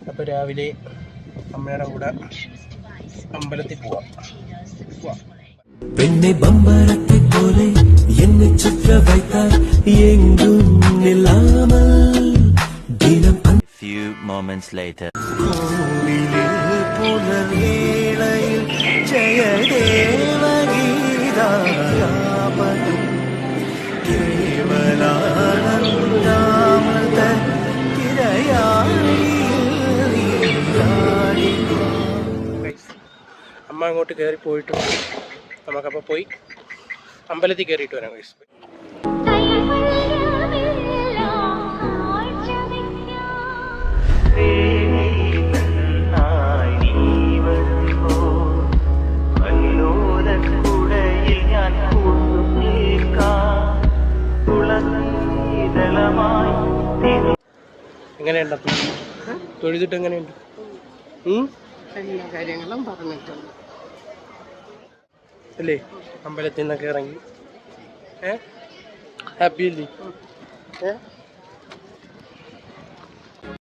അപ്പോൾ രാവിലെ അമ്മയുടെ കൂടെ അമ്പലത്തിൽ പോവാം. പെണ്ണെ ബമ്പരത്തെ പോലെ എന്നെ ചുറ്റ വൈത്താൽ എങ്കും നിലാമൽ ദിനം. Few moments later. കോവിലിൽ പുലർവേളയിൽ ജയദേവഗീതാലാപനം കേവലാനന്ദാമൃത അമ്മ അങ്ങോട്ട് കയറി പോയിട്ട് നമുക്കപ്പോൾ പോയി അമ്പലത്തിൽ കയറിയിട്ട് വരാം. ഗൈസ് എങ്ങനെയുണ്ട് തൊഴുതിട്ട്? എങ്ങനെയുണ്ട്? എല്ലാ കാര്യങ്ങളും പറഞ്ഞിട്ടുണ്ട് അല്ലേ? അമ്പലത്തിൽ നിന്നൊക്കെ ഇറങ്ങി ഹാപ്പി അല്ലേ?